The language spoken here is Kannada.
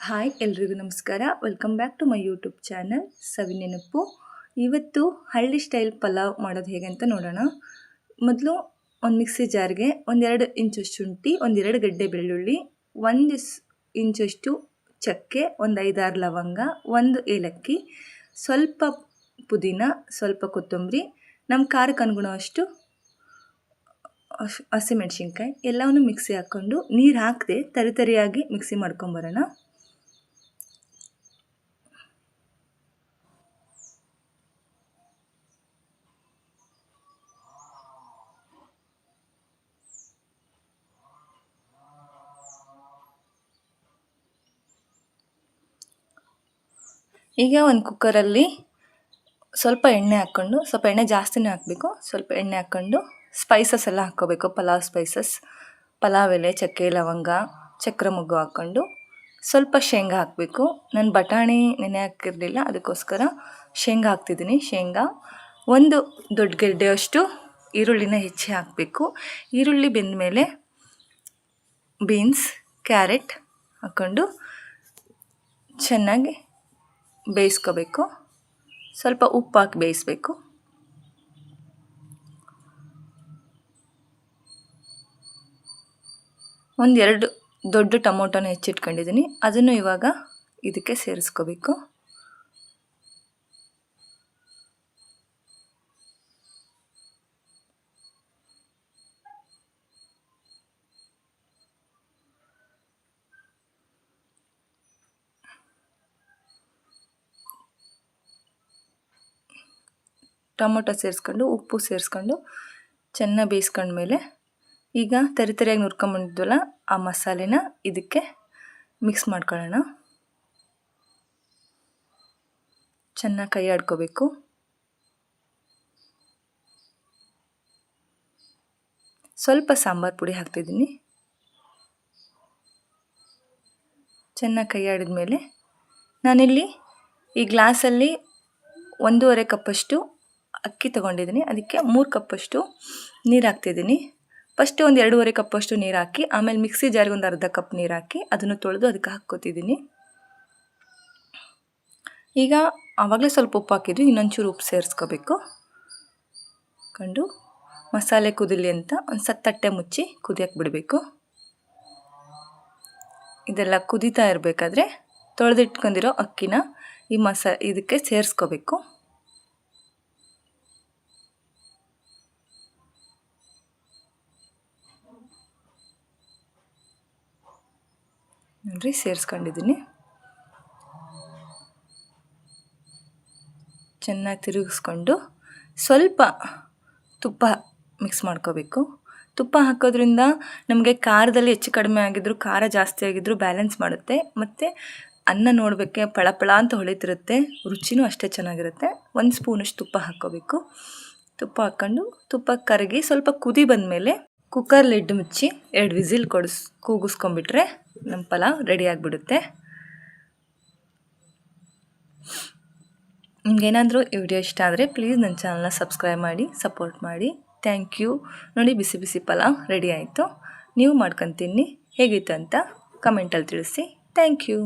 ಹಾಯ್ ಎಲ್ರಿಗೂ ನಮಸ್ಕಾರ. Welcome back to my YouTube channel Savinenapu. ಇವತ್ತು ಹಳ್ಳಿ ಸ್ಟೈಲ್ ಪಲಾವ್ ಮಾಡೋದು ಹೇಗೆ ಅಂತ ನೋಡೋಣ. ಮೊದಲು ಒಂದು ಮಿಕ್ಸಿ ಜಾರ್ಗೆ 1-2 ಇಂಚಷ್ಟು ಶುಂಠಿ, 1-2 ಗಡ್ಡೆ ಬೆಳ್ಳುಳ್ಳಿ, 1 ಇಂಚಷ್ಟು ಚಕ್ಕೆ, ಒಂದು 5-6 ಲವಂಗ, 1 ಏಲಕ್ಕಿ, ಸ್ವಲ್ಪ ಪುದೀನ, ಸ್ವಲ್ಪ ಕೊತ್ತಂಬರಿ, ನಮ್ಮ ಖಾರಕ್ಕೆ ಅನುಗುಣವಷ್ಟು ಹಸಿಮೆಣ್ಸಿನ್ಕಾಯಿ ಎಲ್ಲವನ್ನು ಮಿಕ್ಸಿ ಹಾಕ್ಕೊಂಡು ನೀರು ಹಾಕದೆ ತರಿಯಾಗಿ ಮಿಕ್ಸಿ ಮಾಡ್ಕೊಂಬರೋಣ. ಈಗ ಒಂದು ಕುಕ್ಕರಲ್ಲಿ ಸ್ವಲ್ಪ ಎಣ್ಣೆ ಹಾಕ್ಕೊಂಡು, ಸ್ವಲ್ಪ ಎಣ್ಣೆ ಜಾಸ್ತಿನೇ ಹಾಕಬೇಕು, ಸ್ವಲ್ಪ ಎಣ್ಣೆ ಹಾಕ್ಕೊಂಡು ಸ್ಪೈಸಸ್ ಎಲ್ಲ ಹಾಕ್ಕೋಬೇಕು. ಪಲಾವ್ ಸ್ಪೈಸಸ್, ಪಲಾವ್ ಎಲೆ, ಚಕ್ಕೆ, ಲವಂಗ, ಚಕ್ರ ಮೊಗ್ಗು ಹಾಕ್ಕೊಂಡು ಸ್ವಲ್ಪ ಶೇಂಗಾ ಹಾಕಬೇಕು. ನಾನು ಬಟಾಣಿ ನೆನೆ ಹಾಕಿರಲಿಲ್ಲ, ಅದಕ್ಕೋಸ್ಕರ ಶೇಂಗಾ ಹಾಕ್ತಿದ್ದೀನಿ. ಶೇಂಗಾ, 1 ದೊಡ್ಡ ಗೆಡ್ಡೆಯಷ್ಟು ಈರುಳ್ಳಿನ ಹೆಚ್ಚಿ ಹಾಕಬೇಕು. ಈರುಳ್ಳಿ ಬೆಂದ ಮೇಲೆ ಬೀನ್ಸ್, ಕ್ಯಾರೆಟ್ ಹಾಕ್ಕೊಂಡು ಚೆನ್ನಾಗಿ ಬೇಯಿಸ್ಕೋಬೇಕು. ಸ್ವಲ್ಪ ಉಪ್ಪು ಹಾಕಿ ಬೇಯಿಸಬೇಕು. ಒಂದು 2 ದೊಡ್ಡ ಟೊಮೊಟೊನ ಹೆಚ್ಚಿಟ್ಕೊಂಡಿದ್ದೀನಿ, ಅದನ್ನು ಇವಾಗ ಇದಕ್ಕೆ ಸೇರಿಸ್ಕೋಬೇಕು. ಟೊಮೊಟೊ ಸೇರಿಸ್ಕೊಂಡು ಉಪ್ಪು ಸೇರಿಸ್ಕೊಂಡು ಚೆನ್ನಾಗಿ ಬೇಯಿಸ್ಕೊಂಡ್ಮೇಲೆ ಈಗ ತರಿಯಾಗಿ ನುರ್ಕೊಂಬಂದಿದ್ವಲ್ಲ ಆ ಮಸಾಲೆನ ಇದಕ್ಕೆ ಮಿಕ್ಸ್ ಮಾಡ್ಕೊಳ್ಳೋಣ. ಚೆನ್ನಾಗಿ ಕೈ ಆಡ್ಕೋಬೇಕು. ಸ್ವಲ್ಪ ಸಾಂಬಾರು ಪುಡಿ ಹಾಕ್ತಿದ್ದೀನಿ. ಚೆನ್ನಾಗಿ ಕೈ ಆಡಿದ್ಮೇಲೆ ನಾನಿಲ್ಲಿ ಈ ಗ್ಲಾಸಲ್ಲಿ 1.5 ಕಪ್ಪಷ್ಟು ಅಕ್ಕಿ ತೊಗೊಂಡಿದ್ದೀನಿ, ಅದಕ್ಕೆ 3 ಕಪ್ಪಷ್ಟು ನೀರು ಹಾಕ್ತಿದ್ದೀನಿ. ಫಸ್ಟ್ ಒಂದು 2.5 ಕಪ್ಪಷ್ಟು ನೀರು ಹಾಕಿ, ಆಮೇಲೆ ಮಿಕ್ಸಿ ಜಾರಿಗೆ ಒಂದು ಅರ್ಧ ಕಪ್ ನೀರು ಹಾಕಿ ಅದನ್ನು ತೊಳೆದು ಅದಕ್ಕೆ ಹಾಕ್ಕೋತಿದ್ದೀನಿ. ಈಗ ಆವಾಗಲೇ ಸ್ವಲ್ಪ ಉಪ್ಪು ಹಾಕಿದ್ವಿ, ಇನ್ನೊಂಚೂರು ಉಪ್ಪು ಸೇರಿಸ್ಕೋಬೇಕು. ಕಂಡು ಮಸಾಲೆ ಕುದಿಲಿ ಅಂತ ಒಂದು ತಟ್ಟೆ ಮುಚ್ಚಿ ಕುದಿಯಕ್ಕೆ ಬಿಡಬೇಕು. ಇದೆಲ್ಲ ಕುದೀತಾ ಇರಬೇಕಾದ್ರೆ ತೊಳೆದಿಟ್ಕೊಂಡಿರೋ ಅಕ್ಕಿನ ಈ ಇದಕ್ಕೆ ಸೇರಿಸ್ಕೋಬೇಕು. ನೋಡ್ರಿ, ಸೇರಿಸ್ಕೊಂಡಿದ್ದೀನಿ. ಚೆನ್ನಾಗಿ ತಿರುಗಿಸ್ಕೊಂಡು ಸ್ವಲ್ಪ ತುಪ್ಪ ಮಿಕ್ಸ್ ಮಾಡ್ಕೋಬೇಕು. ತುಪ್ಪ ಹಾಕೋದ್ರಿಂದ ನಮಗೆ ಖಾರದಲ್ಲಿ ಹೆಚ್ಚು ಕಡಿಮೆ ಆಗಿದ್ರು, ಖಾರ ಜಾಸ್ತಿ ಆಗಿದ್ರು ಬ್ಯಾಲೆನ್ಸ್ ಮಾಡುತ್ತೆ. ಮತ್ತು ಅನ್ನ ನೋಡಬೇಕೆ ಪಳಪಳ ಅಂತ ಹೊಳಿತಿರುತ್ತೆ, ರುಚಿನೂ ಅಷ್ಟೇ ಚೆನ್ನಾಗಿರುತ್ತೆ. 1 ಸ್ಪೂನಷ್ಟು ತುಪ್ಪ ಹಾಕ್ಕೋಬೇಕು. ತುಪ್ಪ ಹಾಕ್ಕೊಂಡು ತುಪ್ಪ ಕರಗಿ ಸ್ವಲ್ಪ ಕುದಿ ಬಂದಮೇಲೆ ಕುಕ್ಕರ್ ಲಿಡ್ ಮುಚ್ಚಿ 2 ವಿಸಿಲ್ ಕೂಗಿಸ್ಕೊಂಡ್ಬಿಟ್ರೆ ನಮ್ಮ ಪಲಾವ್ ರೆಡಿ ಆಗಿಬಿಡುತ್ತೆ. ನಿಮ್ಗೇನಾದರೂ ಈ ವಿಡಿಯೋ ಇಷ್ಟ ಆದರೆ ಪ್ಲೀಸ್ ನನ್ನ ಚಾನಲ್ನ ಸಬ್ಸ್ಕ್ರೈಬ್ ಮಾಡಿ, ಸಪೋರ್ಟ್ ಮಾಡಿ. Thank you. ನೋಡಿ, ಬಿಸಿ ಬಿಸಿ ಪಲಾವ್ ರೆಡಿ ಆಯಿತು. ನೀವು ಮಾಡ್ಕೊಂಡು ತಿನ್ನಿ, ಹೇಗಿತ್ತು ಅಂತ ಕಮೆಂಟಲ್ಲಿ ತಿಳಿಸಿ. Thank you.